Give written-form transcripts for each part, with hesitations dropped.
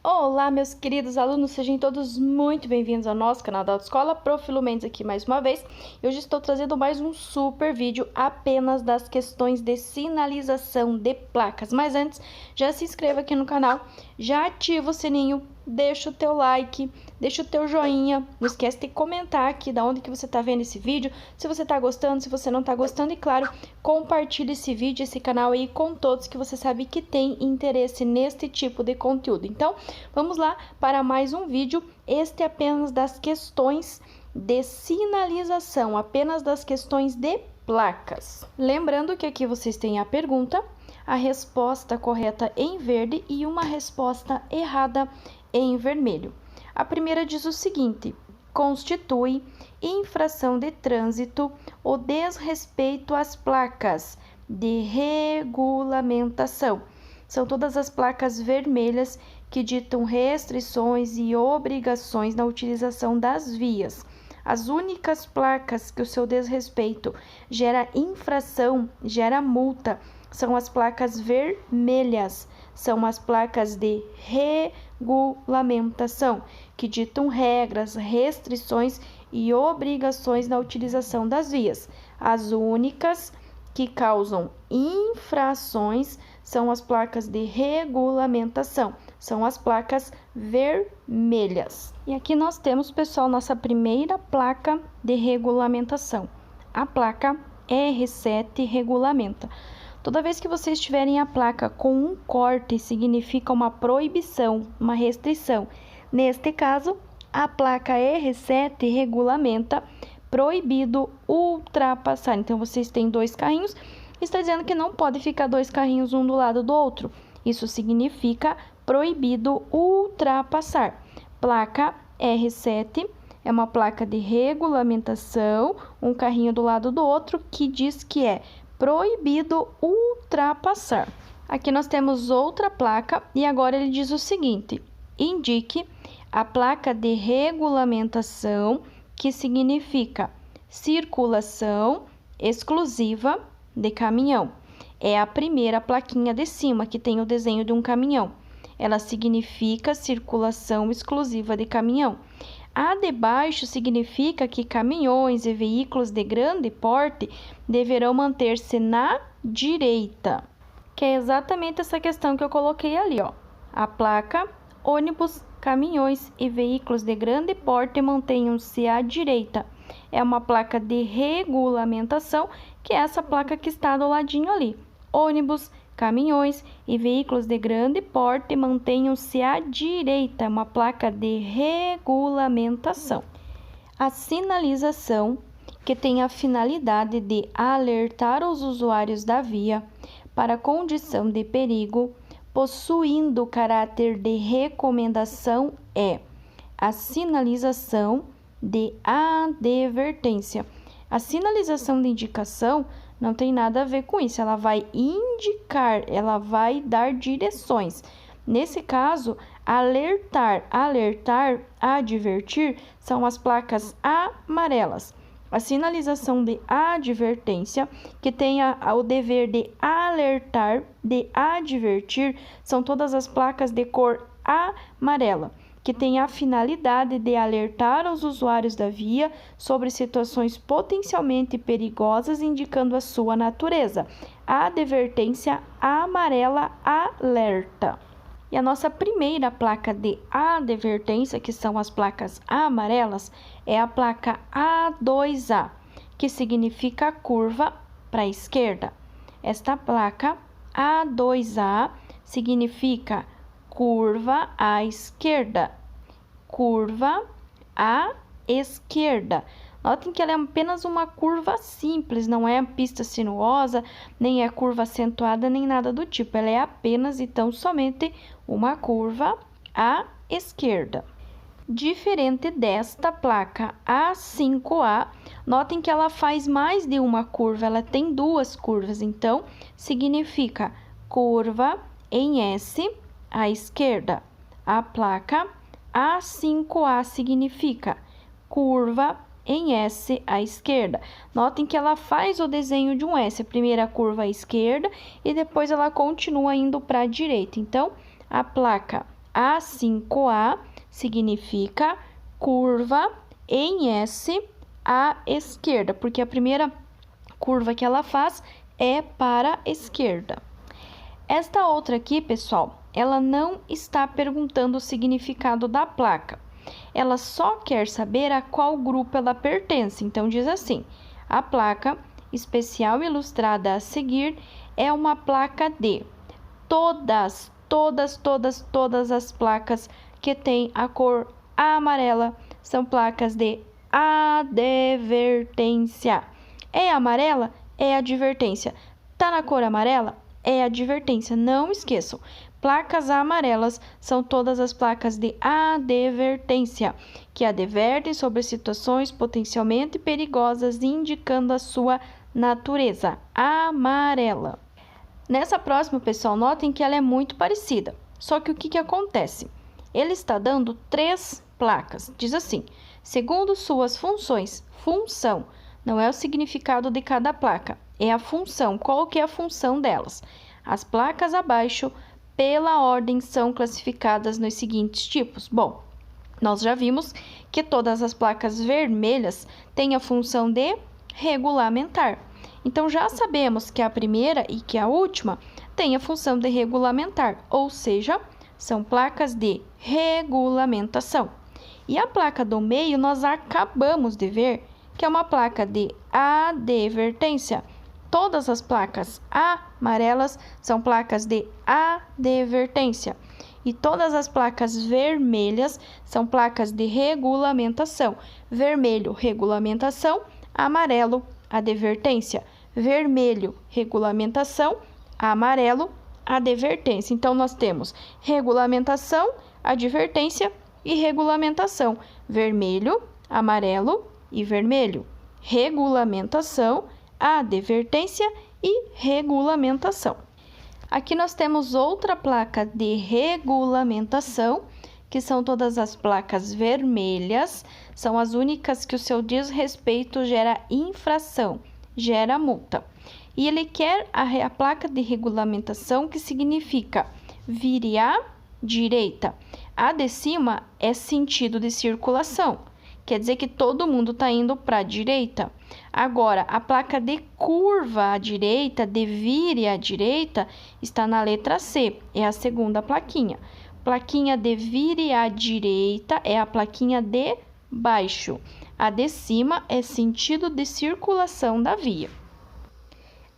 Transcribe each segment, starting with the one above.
Olá, meus queridos alunos, sejam todos muito bem-vindos ao nosso canal da Autoescola Prof. Mendes aqui mais uma vez. Hoje estou trazendo mais um super vídeo apenas das questões de sinalização de placas. Mas antes, já se inscreva aqui no canal, já ativa o sininho, deixa o teu like, deixa o teu joinha. Não esquece de comentar aqui da onde que você está vendo esse vídeo, se você está gostando, se você não está gostando. E claro, compartilhe esse vídeo, esse canal aí com todos que você sabe que tem interesse neste tipo de conteúdo. Então, vamos lá para mais um vídeo. Este é apenas das questões de sinalização, apenas das questões de placas. Lembrando que aqui vocês têm a pergunta, a resposta correta em verde e uma resposta errada em vermelho. A primeira diz o seguinte: constitui infração de trânsito o desrespeito às placas de regulamentação. São todas as placas vermelhas que ditam restrições e obrigações na utilização das vias. As únicas placas que o seu desrespeito gera infração, gera multa, são as placas vermelhas, são as placas de regulamentação, que ditam regras, restrições e obrigações na utilização das vias. As únicas que causam infrações são as placas de regulamentação, são as placas vermelhas. E aqui nós temos, pessoal, nossa primeira placa de regulamentação. A placa R7 regulamenta. Toda vez que vocês tiverem a placa com um corte, significa uma proibição, uma restrição. Neste caso, a placa R7 regulamenta proibido ultrapassar. Então, vocês têm dois carrinhos, está dizendo que não pode ficar dois carrinhos um do lado do outro. Isso significa proibido ultrapassar. Placa R7 é uma placa de regulamentação, um carrinho do lado do outro, que diz que é proibido ultrapassar. Aqui nós temos outra placa e agora ele diz o seguinte: indique a placa de regulamentação, que significa circulação exclusiva de caminhão. É a primeira plaquinha de cima, que tem o desenho de um caminhão. Ela significa circulação exclusiva de caminhão. A de baixo significa que caminhões e veículos de grande porte deverão manter-se na direita, que é exatamente essa questão que eu coloquei ali, ó. A placa, ônibus, caminhões e veículos de grande porte mantenham-se à direita. É uma placa de regulamentação, que é essa placa que está do ladinho ali. Ônibus, caminhões e veículos de grande porte mantenham-se à direita, uma placa de regulamentação. A sinalização, que tem a finalidade de alertar os usuários da via para condição de perigo, possuindo caráter de recomendação, é a sinalização de advertência. A sinalização de indicação não tem nada a ver com isso, ela vai indicar, ela vai dar direções. Nesse caso, alertar, advertir, são as placas amarelas. A sinalização de advertência, que tem o dever de alertar, de advertir, são todas as placas de cor amarela, que tem a finalidade de alertar os usuários da via sobre situações potencialmente perigosas, indicando a sua natureza. A advertência amarela alerta. E a nossa primeira placa de advertência, que são as placas amarelas, é a placa A2A, que significa curva para a esquerda. Esta placa A2A significa curva à esquerda. Curva à esquerda. Notem que ela é apenas uma curva simples, não é pista sinuosa, nem é curva acentuada, nem nada do tipo. Ela é apenas e tão somente uma curva à esquerda. Diferente desta placa A5A, notem que ela faz mais de uma curva, ela tem duas curvas, então significa curva em S à esquerda. A placa A5A significa curva em S à esquerda. Notem que ela faz o desenho de um S, a primeira curva à esquerda e depois ela continua indo para a direita. Então, a placa A5A significa curva em S à esquerda, porque a primeira curva que ela faz é para a esquerda. Esta outra aqui, pessoal, ela não está perguntando o significado da placa. Ela só quer saber a qual grupo ela pertence. Então, diz assim: a placa especial ilustrada a seguir é uma placa de todas as placas que têm a cor amarela são placas de advertência. É amarela? É advertência. Tá na cor amarela? É advertência. Não esqueçam. Placas amarelas são todas as placas de advertência, que advertem sobre situações potencialmente perigosas, indicando a sua natureza amarela. Nessa próxima, pessoal, notem que ela é muito parecida. Só que o que acontece? Ele está dando 3 placas. Diz assim: segundo suas funções. Função não é o significado de cada placa, é a função. Qual que é a função delas? As placas abaixo, pela ordem, são classificadas nos seguintes tipos. Bom, nós já vimos que todas as placas vermelhas têm a função de regulamentar. Então, já sabemos que a primeira e que a última têm a função de regulamentar, ou seja, são placas de regulamentação. E a placa do meio, nós acabamos de ver que é uma placa de advertência. Todas as placas amarelas são placas de advertência. E todas as placas vermelhas são placas de regulamentação. Vermelho, regulamentação. Amarelo, advertência. Vermelho, regulamentação. Amarelo, advertência. Então, nós temos regulamentação, advertência e regulamentação. Vermelho, amarelo e vermelho. Regulamentação, advertência e regulamentação. Aqui nós temos outra placa de regulamentação, que são todas as placas vermelhas, são as únicas que o seu desrespeito gera infração, gera multa. E ele quer a placa de regulamentação, que significa vire à direita. A de cima é sentido de circulação, quer dizer que todo mundo está indo para a direita. Agora, a placa de curva à direita, de vire à direita, está na letra C, é a segunda plaquinha. Plaquinha de vire à direita é a plaquinha de baixo. A de cima é sentido de circulação da via.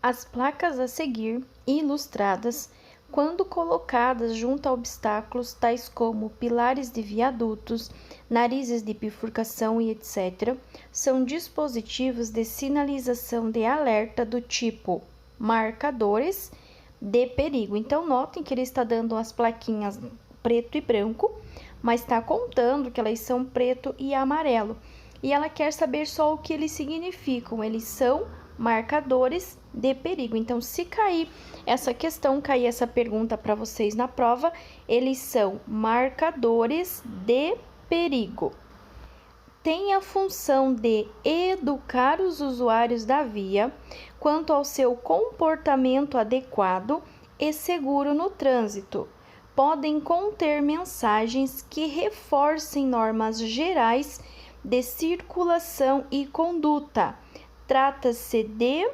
As placas a seguir, ilustradas, quando colocadas junto a obstáculos tais como pilares de viadutos, narizes de bifurcação e etc., são dispositivos de sinalização de alerta do tipo marcadores de perigo. Então, notem que ele está dando as plaquinhas preto e branco, mas está contando que elas são preto e amarelo. E ela quer saber só o que eles significam. Eles são marcadores de perigo. Então, se cair essa questão, cair essa pergunta para vocês na prova, eles são marcadores de perigo. Tem a função de educar os usuários da via quanto ao seu comportamento adequado e seguro no trânsito. Podem conter mensagens que reforcem normas gerais de circulação e conduta. Trata-se de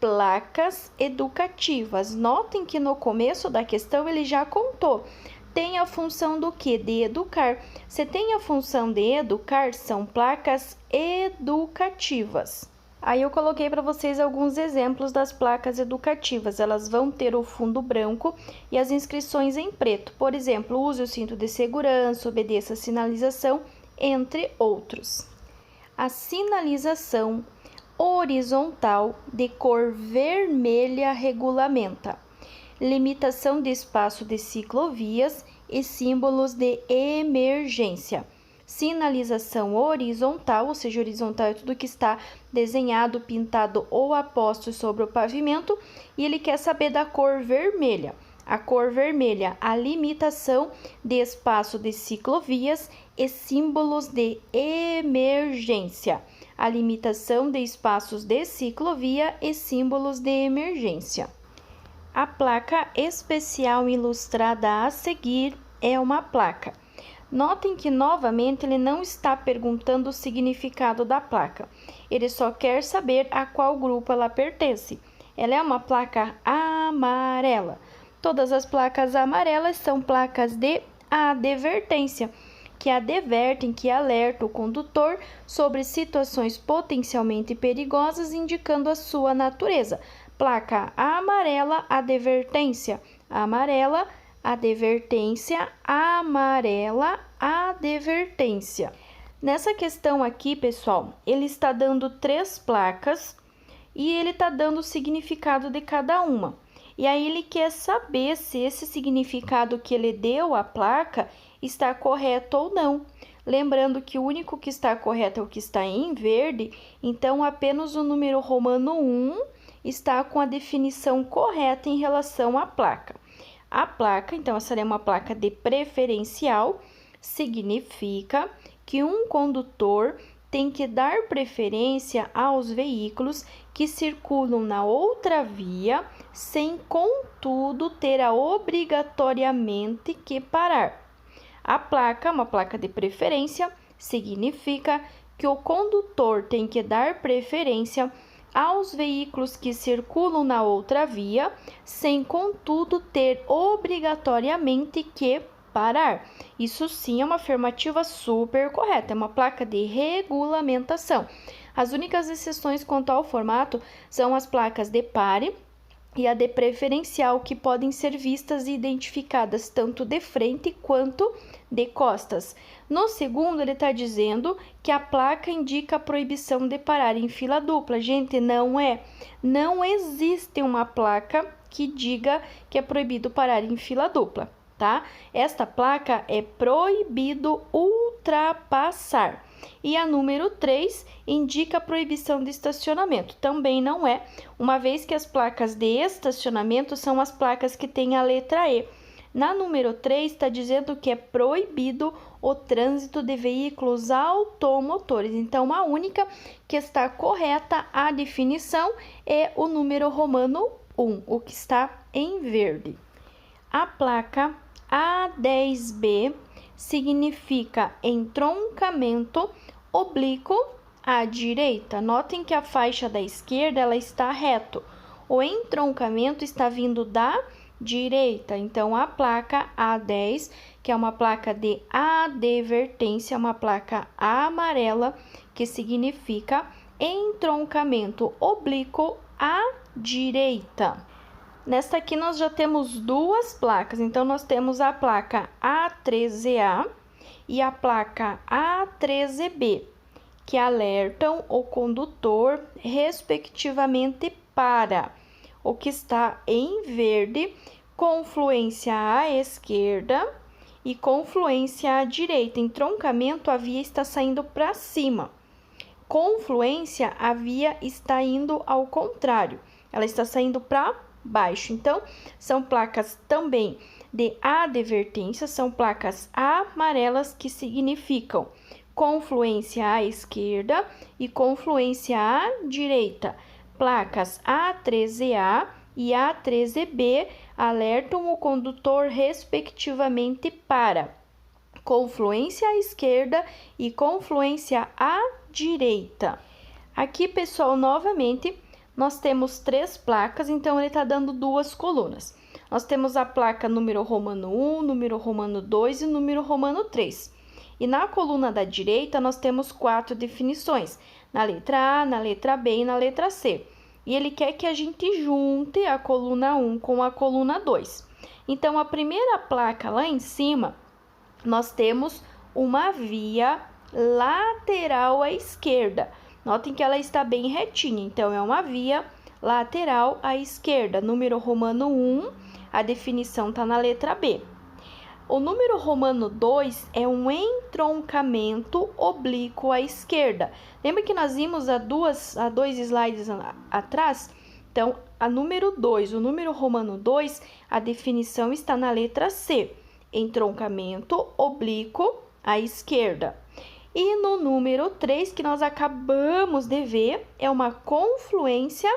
placas educativas. Notem que no começo da questão ele já contou. Tem a função do quê? De educar. Se tem a função de educar, são placas educativas. Aí eu coloquei para vocês alguns exemplos das placas educativas. Elas vão ter o fundo branco e as inscrições em preto. Por exemplo, use o cinto de segurança, obedeça a sinalização, entre outros. A sinalização horizontal de cor vermelha regulamenta limitação de espaço de ciclovias e símbolos de emergência. Sinalização horizontal, ou seja, horizontal é tudo que está desenhado, pintado ou aposto sobre o pavimento, e ele quer saber da cor vermelha. A cor vermelha, a limitação de espaço de ciclovias e símbolos de emergência. A limitação de espaços de ciclovia e símbolos de emergência. A placa especial ilustrada a seguir é uma placa. Notem que, novamente, ele não está perguntando o significado da placa. Ele só quer saber a qual grupo ela pertence. Ela é uma placa amarela. Todas as placas amarelas são placas de advertência, que advertem, que alertam o condutor sobre situações potencialmente perigosas, indicando a sua natureza. Placa amarela, advertência. Amarela, advertência, amarela, advertência. Nessa questão aqui, pessoal, ele está dando 3 placas e ele está dando o significado de cada uma. E aí ele quer saber se esse significado que ele deu à placa está correto ou não. Lembrando que o único que está correto é o que está em verde, então apenas o número romano 1 está com a definição correta em relação à placa. A placa, então, essa é uma placa de preferencial, significa que um condutor tem que dar preferência aos veículos que circulam na outra via, sem, contudo, ter obrigatoriamente que parar. A placa, uma placa de preferência, significa que o condutor tem que dar preferência aos veículos que circulam na outra via, sem, contudo, ter obrigatoriamente que parar. Isso sim é uma afirmativa super correta, é uma placa de regulamentação. As únicas exceções quanto ao formato são as placas de pare e a de preferencial, que podem ser vistas e identificadas tanto de frente quanto de costas. No segundo, ele está dizendo que a placa indica a proibição de parar em fila dupla. Gente, não é. Não existe uma placa que diga que é proibido parar em fila dupla, tá? Esta placa é proibido ultrapassar. E a número 3 indica a proibição de estacionamento. Também não é, uma vez que as placas de estacionamento são as placas que têm a letra E. Na número 3 está dizendo que é proibido o trânsito de veículos automotores. Então, a única que está correta a definição é o número romano 1, o que está em verde. A placa A10B significa entroncamento oblíquo à direita. Notem que a faixa da esquerda ela está reto. O entroncamento está vindo da direita. Então, a placa A10, que é uma placa de advertência, uma placa amarela, que significa entroncamento oblíquo à direita. Nesta aqui nós já temos 2 placas, então nós temos a placa A13A e a placa A13B, que alertam o condutor, respectivamente, para o que está em verde, confluência à esquerda e confluência à direita. Entroncamento, a via está saindo para cima. Confluência, a via está indo ao contrário, ela está saindo para baixo. Então, são placas também de advertência, são placas amarelas que significam confluência à esquerda e confluência à direita. Placas A13A e A13B alertam o condutor, respectivamente, para confluência à esquerda e confluência à direita. Aqui, pessoal, novamente, nós temos 3 placas, então ele está dando 2 colunas. Nós temos a placa número romano 1, número romano 2 e número romano 3. E na coluna da direita, nós temos 4 definições, na letra A, na letra B e na letra C. E ele quer que a gente junte a coluna 1 com a coluna 2. Então, a primeira placa lá em cima, nós temos uma via lateral à esquerda. Notem que ela está bem retinha, então é uma via lateral à esquerda. Número romano 1, a definição está na letra B. O número romano 2 é um entroncamento oblíquo à esquerda. Lembra que nós vimos há dois slides atrás? Então, a número 2, o número romano 2, a definição está na letra C. Entroncamento oblíquo à esquerda. E no número 3, que nós acabamos de ver, é uma confluência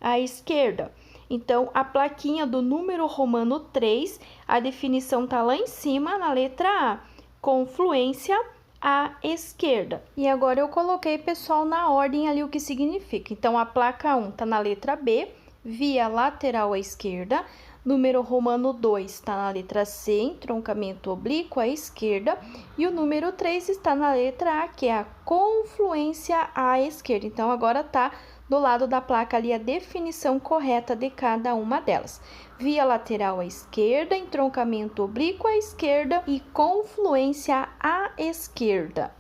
à esquerda. Então, a plaquinha do número romano 3, a definição tá lá em cima, na letra A. Confluência à esquerda. E agora eu coloquei, pessoal, na ordem ali o que significa. Então, a placa 1 tá na letra B, via lateral à esquerda. Número romano 2 está na letra C, entroncamento oblíquo à esquerda. E o número 3 está na letra A, que é a confluência à esquerda. Então, agora tá do lado da placa ali a definição correta de cada uma delas. Via lateral à esquerda, entroncamento oblíquo à esquerda e confluência à esquerda.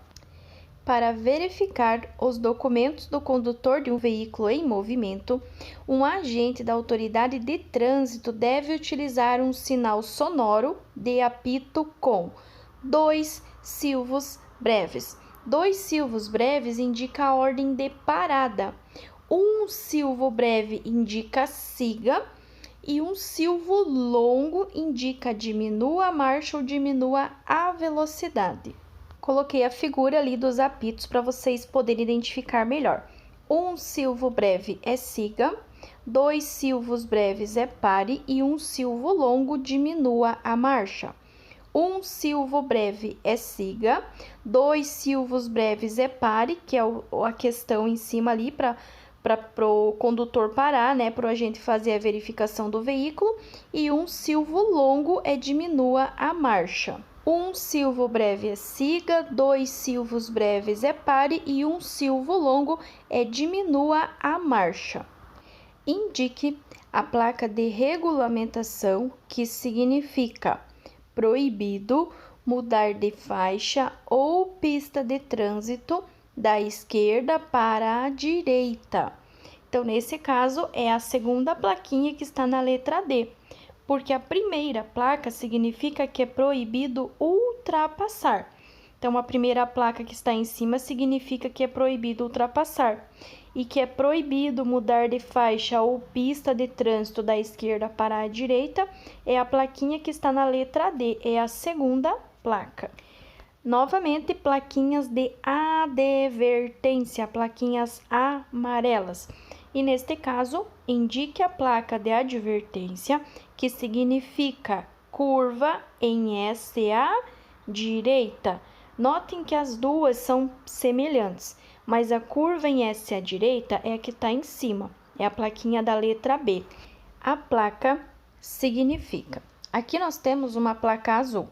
Para verificar os documentos do condutor de um veículo em movimento, um agente da autoridade de trânsito deve utilizar um sinal sonoro de apito com 2 silvos breves. 2 silvos breves indica a ordem de parada. Um silvo breve indica siga e um silvo longo indica diminua a marcha ou diminua a velocidade. Coloquei a figura ali dos apitos para vocês poderem identificar melhor. Um silvo breve é siga, 2 silvos breves é pare e um silvo longo diminua a marcha. Um silvo breve é siga, 2 silvos breves é pare, que é a questão em cima ali para o condutor parar, né, para o agente fazer a verificação do veículo, e um silvo longo é diminua a marcha. Um silvo breve é siga, 2 silvos breves é pare e um silvo longo é diminua a marcha. Indique a placa de regulamentação, que significa proibido mudar de faixa ou pista de trânsito da esquerda para a direita. Então, nesse caso, é a segunda plaquinha que está na letra D, porque a primeira placa significa que é proibido ultrapassar. Então, a primeira placa que está em cima significa que é proibido ultrapassar. E que é proibido mudar de faixa ou pista de trânsito da esquerda para a direita é a plaquinha que está na letra D, é a segunda placa. Novamente, plaquinhas de advertência, plaquinhas amarelas. E neste caso, indique a placa de advertência, que significa curva em S à direita. Notem que as duas são semelhantes, mas a curva em S à direita é a que está em cima, é a plaquinha da letra B. A placa significa. Aqui nós temos uma placa azul.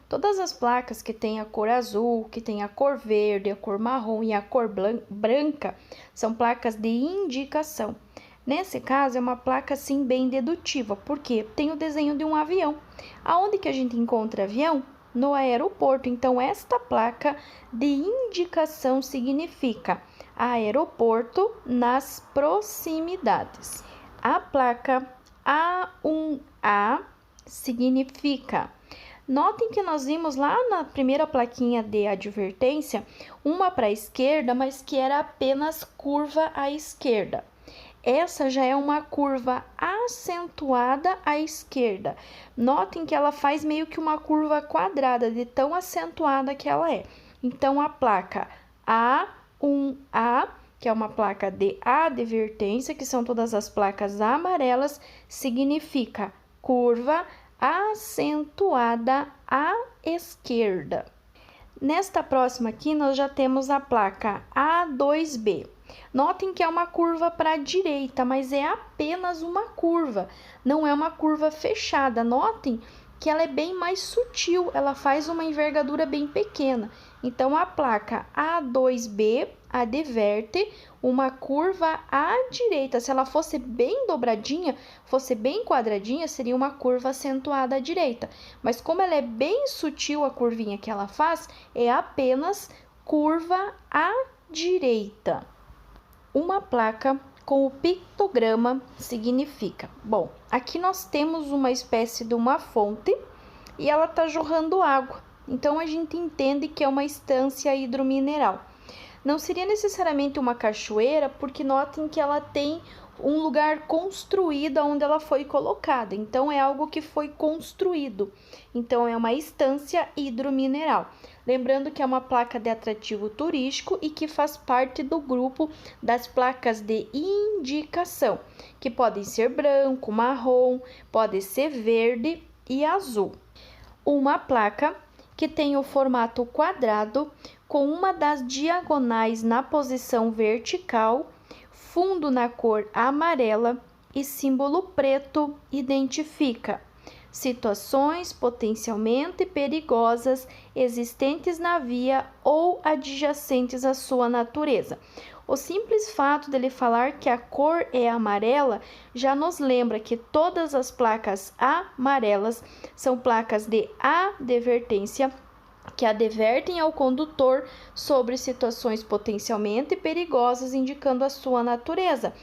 Todas as placas que têm a cor azul, que têm a cor verde, a cor marrom e a cor branca, são placas de indicação. Nesse caso, é uma placa, assim, bem dedutiva, porque tem o desenho de um avião. Aonde que a gente encontra avião? No aeroporto. Então, esta placa de indicação significa aeroporto nas proximidades. A placa A1A significa... Notem que nós vimos lá na primeira plaquinha de advertência, uma para a esquerda, mas que era apenas curva à esquerda. Essa já é uma curva acentuada à esquerda. Notem que ela faz meio que uma curva quadrada, de tão acentuada que ela é. Então, a placa A1A, que é uma placa de advertência, que são todas as placas amarelas, significa curva acentuada à esquerda. Nesta próxima aqui, nós já temos a placa A2B. Notem que é uma curva para a direita, mas é apenas uma curva, não é uma curva fechada. Notem que ela é bem mais sutil, ela faz uma envergadura bem pequena. Então, a placa A2B adverte uma curva à direita. Se ela fosse bem dobradinha, fosse bem quadradinha, seria uma curva acentuada à direita. Mas como ela é bem sutil, a curvinha que ela faz, é apenas curva à direita. Uma placa com o pictograma significa... Bom, aqui nós temos uma espécie de uma fonte e ela está jorrando água. Então, a gente entende que é uma estância hidromineral. Não seria necessariamente uma cachoeira, porque notem que ela tem um lugar construído onde ela foi colocada. Então, é algo que foi construído. Então, é uma estância hidromineral. Lembrando que é uma placa de atrativo turístico e que faz parte do grupo das placas de indicação, que podem ser branco, marrom, pode ser verde e azul. Uma placa que tem o formato quadrado com uma das diagonais na posição vertical, fundo na cor amarela e símbolo preto identifica situações potencialmente perigosas existentes na via ou adjacentes à sua natureza. O simples fato dele falar que a cor é amarela já nos lembra que todas as placas amarelas são placas de advertência, que advertem ao condutor sobre situações potencialmente perigosas, indicando a sua natureza,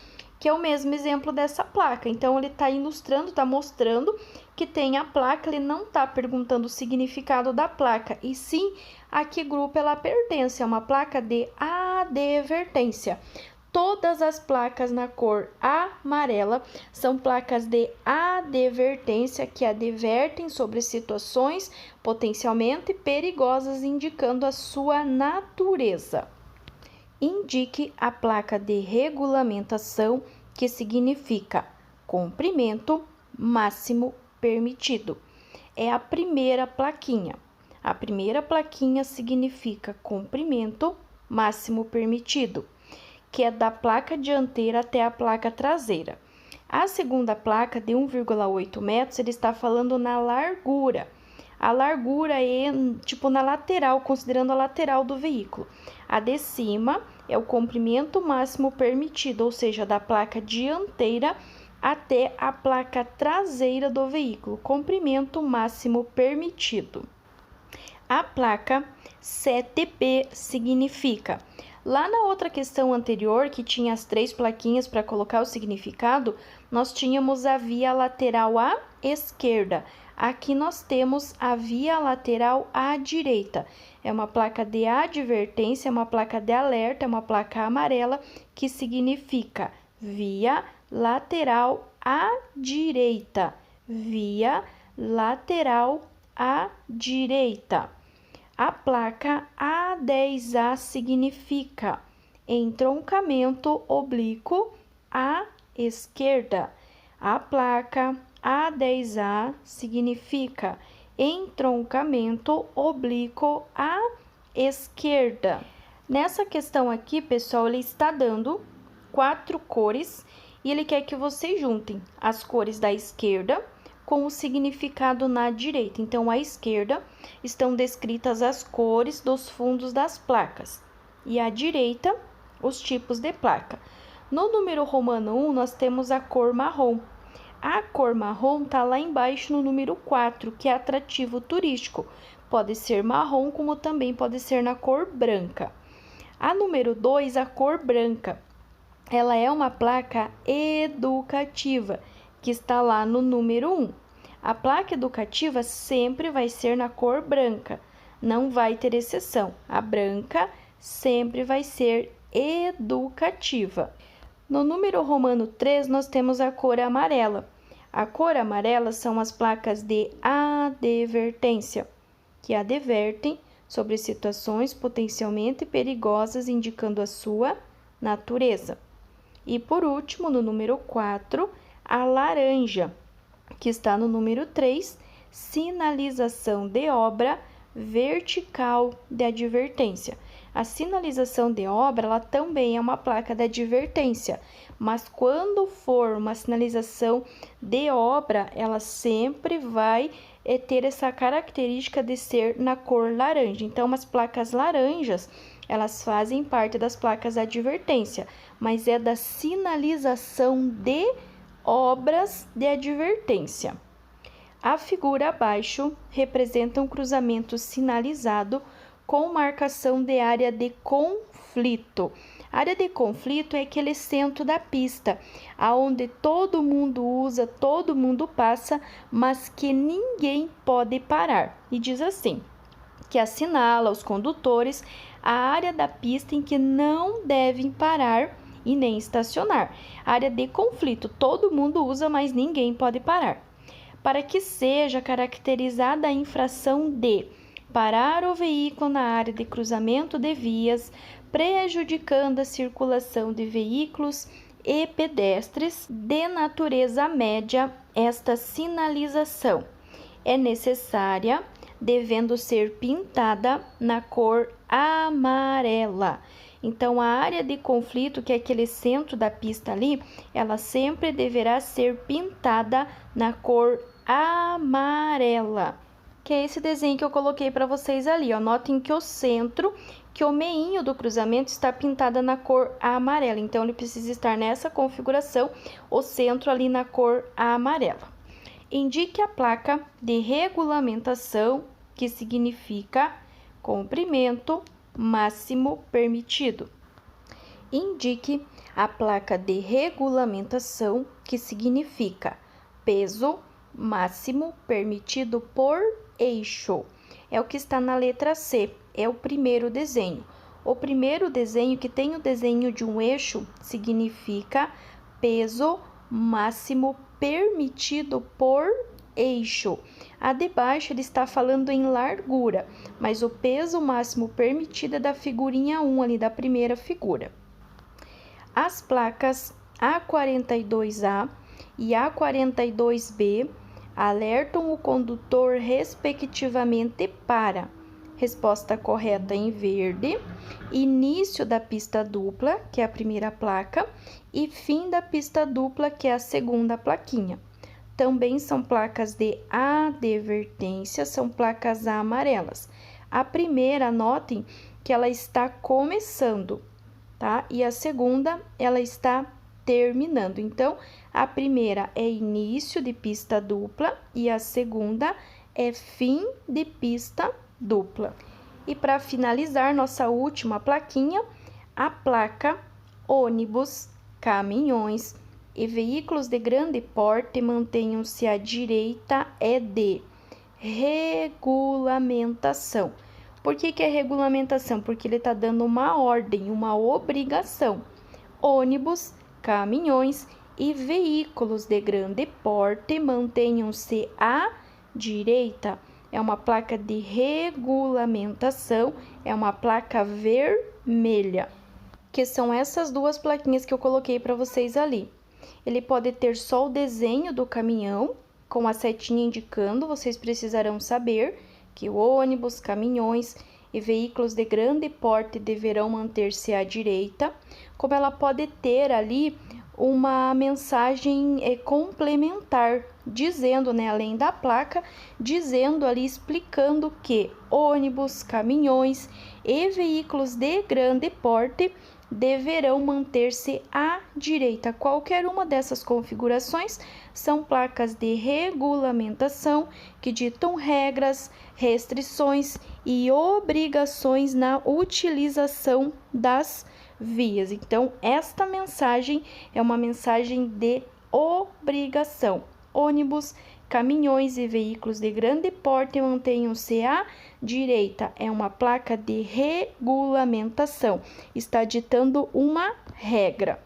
que é o mesmo exemplo dessa placa. Então, ele está ilustrando, está mostrando que tem a placa, ele não está perguntando o significado da placa, e sim a que grupo ela pertence, é uma placa de advertência. Todas as placas na cor amarela são placas de advertência que advertem sobre situações potencialmente perigosas, indicando a sua natureza. Indique a placa de regulamentação, que significa comprimento máximo permitido. É a primeira plaquinha. A primeira plaquinha significa comprimento máximo permitido, que é da placa dianteira até a placa traseira. A segunda placa, de 1,8 metros, ele está falando na largura. A largura é tipo na lateral, considerando a lateral do veículo. A de cima é o comprimento máximo permitido, ou seja, da placa dianteira até a placa traseira do veículo, comprimento máximo permitido. A placa 7P significa, lá na outra questão anterior, que tinha as 3 plaquinhas para colocar o significado, nós tínhamos a via lateral à esquerda. Aqui nós temos a via lateral à direita. É uma placa de advertência, é uma placa de alerta, é uma placa amarela, que significa via lateral à direita. Via lateral à direita. A placa A10A significa entroncamento oblíquo à esquerda. A placa A10A significa entroncamento oblíquo à esquerda. Nessa questão aqui, pessoal, ele está dando 4 cores e ele quer que vocês juntem as cores da esquerda com o significado na direita. Então, à esquerda estão descritas as cores dos fundos das placas e à direita os tipos de placa. No número romano 1, nós temos a cor marrom. A cor marrom está lá embaixo no número 4, que é atrativo turístico. Pode ser marrom, como também pode ser na cor branca. A número 2, a cor branca. Ela é uma placa educativa, que está lá no número 1. A placa educativa sempre vai ser na cor branca, não vai ter exceção. A branca sempre vai ser educativa. No número romano 3, nós temos a cor amarela. A cor amarela são as placas de advertência, que advertem sobre situações potencialmente perigosas, indicando a sua natureza. E por último, no número 4, a laranja, que está no número 3, sinalização de obra vertical de advertência. A sinalização de obra, ela também é uma placa de advertência, mas quando for uma sinalização de obra, ela sempre vai ter essa característica de ser na cor laranja. Então, as placas laranjas, elas fazem parte das placas de advertência, mas é da sinalização de obras de advertência. A figura abaixo representa um cruzamento sinalizado com marcação de área de conflito. Área de conflito é aquele centro da pista, aonde todo mundo usa, todo mundo passa, mas que ninguém pode parar. E diz assim, que assinala aos condutores a área da pista em que não devem parar e nem estacionar. Área de conflito, todo mundo usa, mas ninguém pode parar. Para que seja caracterizada a infração de parar o veículo na área de cruzamento de vias, prejudicando a circulação de veículos e pedestres de natureza média, esta sinalização é necessária, devendo ser pintada na cor amarela. Então, a área de conflito, que é aquele centro da pista ali, ela sempre deverá ser pintada na cor amarela. Que é esse desenho que eu coloquei para vocês ali, ó. Notem que o centro, que o meinho do cruzamento está pintada na cor amarela. Então, ele precisa estar nessa configuração, o centro ali na cor amarela. Indique a placa de regulamentação, que significa comprimento máximo permitido. Indique a placa de regulamentação, que significa peso máximo permitido por eixo. É o que está na letra C, é o primeiro desenho. O primeiro desenho, que tem o desenho de um eixo, significa peso máximo permitido por eixo. A de baixo ele está falando em largura, mas o peso máximo permitido é da figurinha 1 ali, da primeira figura. As placas A42A e A42B alertam o condutor respectivamente para resposta correta em verde, início da pista dupla, que é a primeira placa, e fim da pista dupla, que é a segunda plaquinha. Também são placas de advertência, são placas amarelas. A primeira, notem que ela está começando, tá? E a segunda, ela está terminando. Então, a primeira é início de pista dupla e a segunda é fim de pista dupla. E para finalizar, nossa última plaquinha, a placa ônibus, caminhões e veículos de grande porte mantenham-se à direita é de regulamentação. Por que é regulamentação? Porque ele está dando uma ordem, uma obrigação. Ônibus, caminhões e veículos de grande porte mantenham-se à direita. É uma placa de regulamentação, é uma placa vermelha, que são essas duas plaquinhas que eu coloquei para vocês ali. Ele pode ter só o desenho do caminhão, com a setinha indicando, vocês precisarão saber que o ônibus, caminhões e veículos de grande porte deverão manter-se à direita, como ela pode ter ali uma mensagem complementar, dizendo, né, além da placa, dizendo ali, explicando que ônibus, caminhões e veículos de grande porte deverão manter-se à direita. Qualquer uma dessas configurações são placas de regulamentação que ditam regras, restrições e obrigações na utilização das vias. Então, esta mensagem é uma mensagem de obrigação. Ônibus, caminhões e veículos de grande porte mantenham-se à direita. É uma placa de regulamentação. Está ditando uma regra.